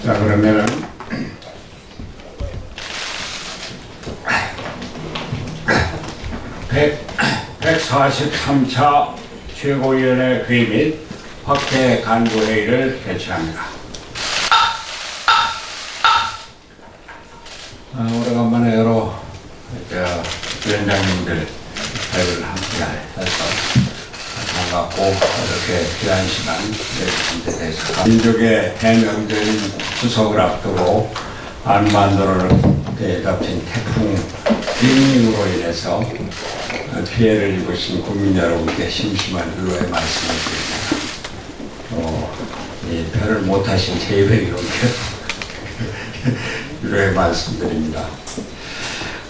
자, 그러면은 143차 최고위원회 회의 및 확대 간부회의를 개최합니다. 오래간만에 여러 위원장님들 회의를 함께 해서 반갑고 이렇게 귀한 시간 내주신 데 대해서 민족의 대명절인 추석을 앞두고 안반도를 덮친 태풍 링링으로 인해서 피해를 입으신 국민 여러분께 심심한 위로의 말씀을 드립니다. 별을 못하신 제200여러분께 위로의 말씀드립니다.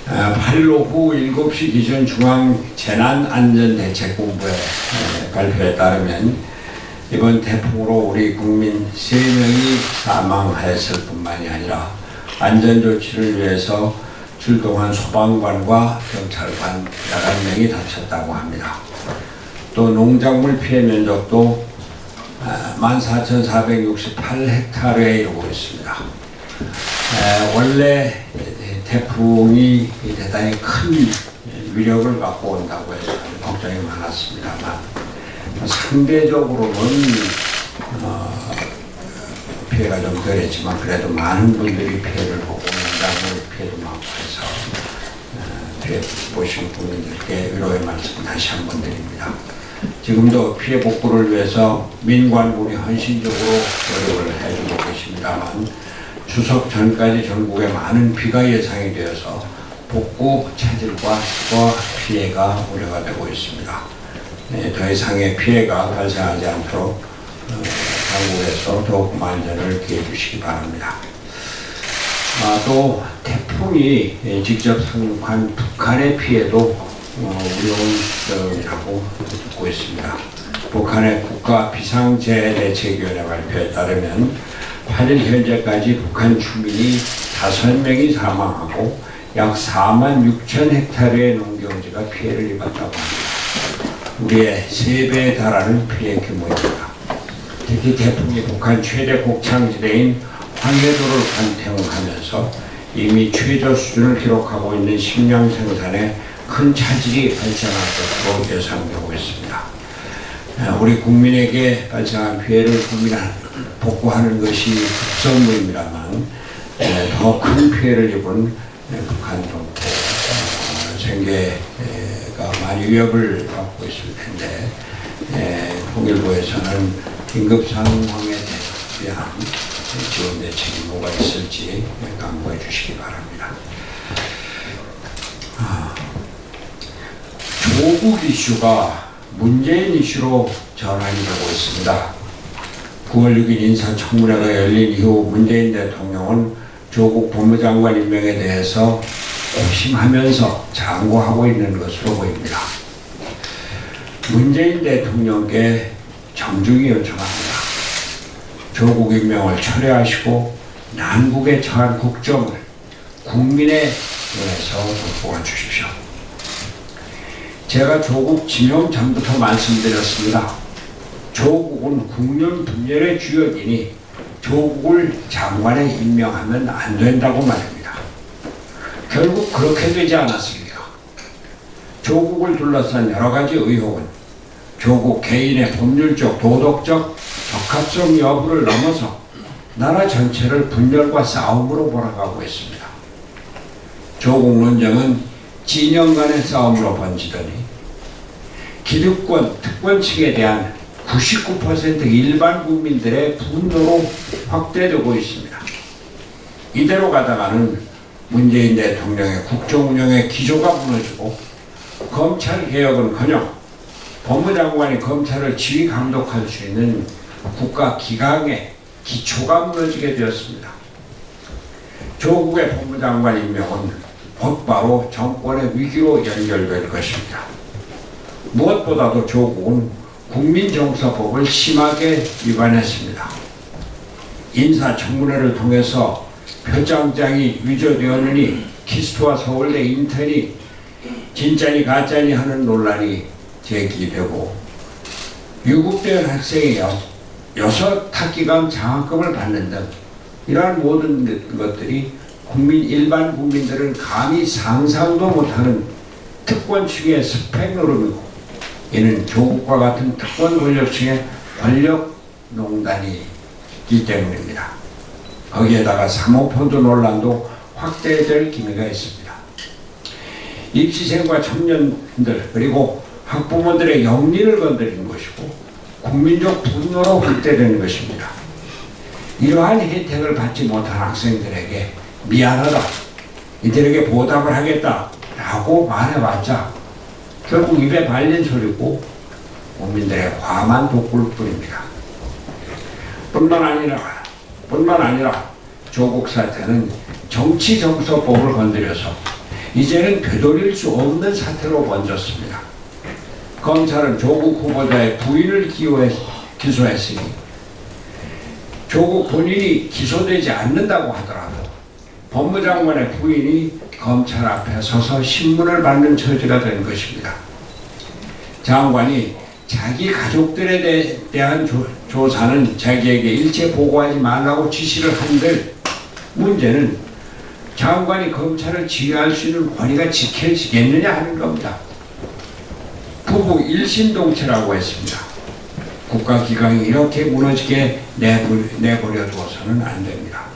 8일 오후 7시 기준 중앙재난안전대책본부의 발표에 따르면 이번 태풍으로 우리 국민 3명이 사망하였을 뿐만이 아니라 안전조치를 위해서 출동한 소방관과 경찰관 11명이 다쳤다고 합니다. 또 농작물 피해 면적도 14,468헥타르에 이르고 있습니다. 원래 태풍이 대단히 큰 위력을 갖고 온다고 해서 걱정이 많았습니다만 상대적으로는 피해가 좀 덜했지만 그래도 많은 분들이 피해를 보고 농작물 피해도 많고 해서 피해 보신 국민들께 위로의 말씀 다시 한번 드립니다. 지금도 피해 복구를 위해서 민관군이 헌신적으로 노력을 해주고 계십니다만 추석 전까지 전국에 많은 비가 예상이 되어서 복구 체질과 수거 피해가 우려가 되고 있습니다. 더 이상의 피해가 발생하지 않도록 당국에서 더욱 안전을 기해 주시기 바랍니다. 또 태풍이 직접 상륙한 북한의 피해도 우려운 시점이라고 듣고 있습니다. 북한의 국가비상재해대책위원회 발표에 따르면 8일 현재까지 북한 주민이 5명이 사망하고 약 46,000헥타르의 농경지가 피해를 입었다고 합니다. 우리의 3배에 달하는 피해 규모입니다. 특히 태풍이 북한 최대 곡창지대인 황해도를 관통하면서 이미 최저 수준을 기록하고 있는 식량 생산에 큰 차질이 발생할 것으로 예상되고 있습니다. 우리 국민에게 발생한 피해를 복구하는 것이 급선무입니다만 더 큰 피해를 입은 북한 동포 생계가 많이 위협을 받고 있을 텐데 통일부에서는 긴급 상황에 대한 지원 대책이 뭐가 있을지 강구해 주시기 바랍니다. 조국 이슈가 문재인 이슈로 전환이 되고 있습니다. 9월 6일 인사청문회가 열린 이후 문재인 대통령은 조국 법무장관 임명에 대해서 고심하면서 장고하고 있는 것으로 보입니다. 문재인 대통령께 정중히 요청합니다. 조국 임명을 철회하시고 난국에 처한 국정을 국민의 눈에서 돋보아 주십시오. 제가 조국 지명 전부터 말씀드렸습니다. 조국은 국론 분열의 주역이니 조국을 장관에 임명하면 안 된다고 말입니다. 결국 그렇게 되지 않았습니까? 조국을 둘러싼 여러 가지 의혹은 조국 개인의 법률적, 도덕적 적합성 여부를 넘어서 나라 전체를 분열과 싸움으로 몰아가고 있습니다. 조국 논쟁은 진영 간의 싸움으로 번지더니 기득권, 특권층에 대한 99% 일반 국민들의 분노로 확대되고 있습니다. 이대로 가다가는 문재인 대통령의 국정 운영의 기조가 무너지고 검찰개혁은커녕 법무장관이 검찰을 지휘 감독할 수 있는 국가기강의 기초가 무너지게 되었습니다. 조국의 법무장관 임명은 곧바로 정권의 위기로 연결될 것입니다. 무엇보다도 조국은 국민정서법을 심하게 위반했습니다. 인사청문회를 통해서 표창장이 위조되었느니 키스트와 서울대 인턴이 진짜니 가짜니 하는 논란이 제기되고 유급대원 학생이 6학기간 장학금을 받는 등 이러한 모든 것들이 일반 국민들은 감히 상상도 못하는 특권층의 스펙 노름이고, 이는 조국과 같은 특권 권력층의 권력농단이기 때문입니다. 거기에다가 사모펀드 논란도 확대될 기미가 있습니다. 입시생과 청년들 그리고 학부모들의 영리를 건드리는 것이고 국민적 분노로 확대되는 것입니다. 이러한 혜택을 받지 못한 학생들에게 미안하다, 이들에게 보답을 하겠다 라고 말해봤자 결국 입에 발린 소리고 국민들의 화만 돋굴 뿐입니다. 뿐만 아니라 조국 사태는 정치정서법을 건드려서 이제는 되돌릴 수 없는 사태로 번졌습니다. 검찰은 조국 후보자의 부인을 기소했으니 조국 본인이 기소되지 않는다고 하더라도 법무장관의 부인이 검찰 앞에 서서 신문을 받는 처지가 된 것입니다. 장관이 자기 가족들에 대한 조사는 자기에게 일체 보고하지 말라고 지시를 한들 문제는 장관이 검찰을 지휘할 수 있는 권위가 지켜지겠느냐 하는 겁니다. 부부 일심동체라고 했습니다. 국가기강이 이렇게 무너지게 내버려 두어서는 안 됩니다.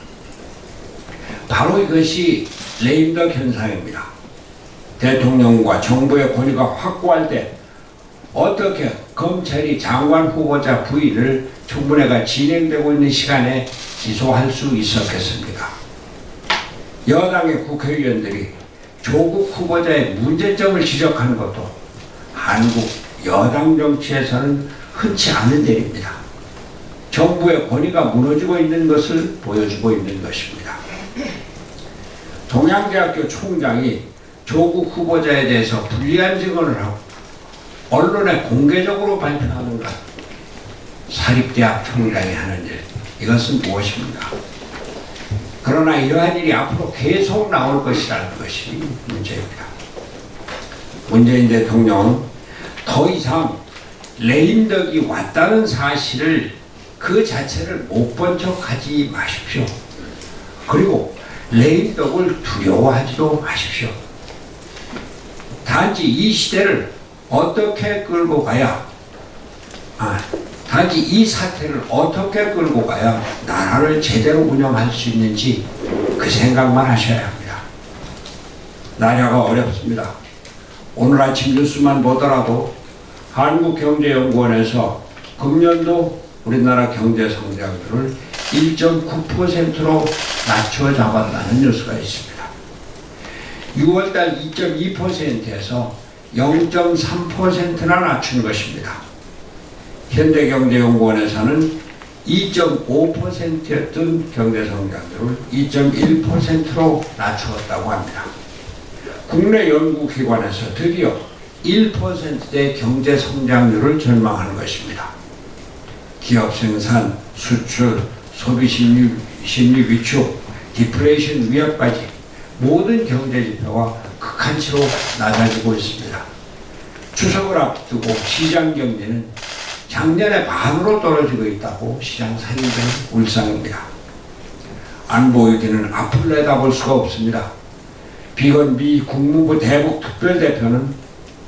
바로 이것이 레임덕 현상입니다. 대통령과 정부의 권위가 확고할 때 어떻게 검찰이 장관 후보자 부인을 청문회가 진행되고 있는 시간에 기소할 수 있었겠습니까? 여당의 국회의원들이 조국 후보자의 문제점을 지적하는 것도 한국 여당 정치에서는 흔치 않은 일입니다. 정부의 권위가 무너지고 있는 것을 보여주고 있는 것입니다. 동양대학교 총장이 조국 후보자에 대해서 불리한 증언을 하고 언론에 공개적으로 발표하는 것, 사립대학 총장이 하는 일, 이것은 무엇입니까? 그러나 이러한 일이 앞으로 계속 나올 것이라는 것이 문제입니다. 문재인 대통령은 더 이상 레임덕이 왔다는 사실을 그 자체를 못 본 척하지 마십시오. 그리고 레임덕을 두려워하지도 마십시오. 단지 이 시대를 어떻게 끌고 가야, 단지 이 사태를 어떻게 끌고 가야 나라를 제대로 운영할 수 있는지 그 생각만 하셔야 합니다. 나라가 어렵습니다. 오늘 아침 뉴스만 보더라도 한국경제연구원에서 금년도 우리나라 경제 성장률을 1.9%로 낮춰 잡았다는 뉴스가 있습니다. 6월달 2.2%에서 0.3%나 낮춘 것입니다. 현대경제연구원에서는 2.5%였던 경제성장률을 2.1%로 낮추었다고 합니다. 국내 연구기관에서 드디어 1%의 경제성장률을 전망하는 것입니다. 기업 생산, 수출, 소비 심리 위축, 디플레이션 위협까지 모든 경제지표가 극한치로 낮아지고 있습니다. 추석을 앞두고 시장 경제는 작년에 반으로 떨어지고 있다고 시장 산인된 울상입니다. 안보 위기는 앞을 내다볼 수가 없습니다. 비건미 국무부 대북 특별대표는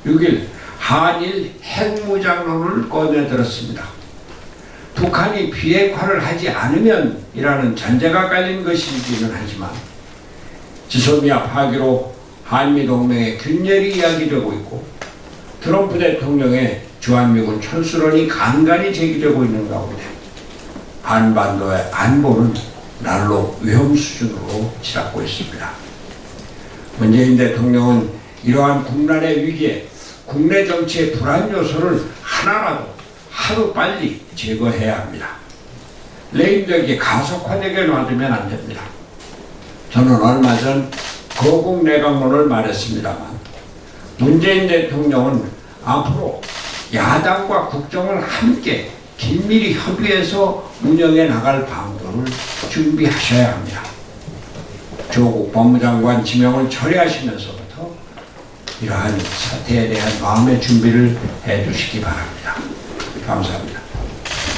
6일 한일 핵무장론을 꺼내들었습니다. 북한이 비핵화를 하지 않으면 이라는 전제가 깔린 것이기는 하지만 지소미아 파기로 한미동맹의 균열이 이야기되고 있고 트럼프 대통령의 주한미군 철수론이 간간히 제기되고 있는 가운데 한반도의 안보는 날로 위험 수준으로 치닫고 있습니다. 문재인 대통령은 이러한 국난의 위기에 국내 정치의 불안 요소를 하나라도 하루빨리 제거해야 합니다. 레임덕이 가속화되게 놔두면 안 됩니다. 저는 얼마 전 거국 내각론을 말했습니다만 문재인 대통령은 앞으로 야당과 국정을 함께 긴밀히 협의해서 운영해 나갈 방법을 준비하셔야 합니다. 조국 법무장관 지명을 철회하시면서부터 이러한 사태에 대한 마음의 준비를 해주시기 바랍니다. 감사합니다.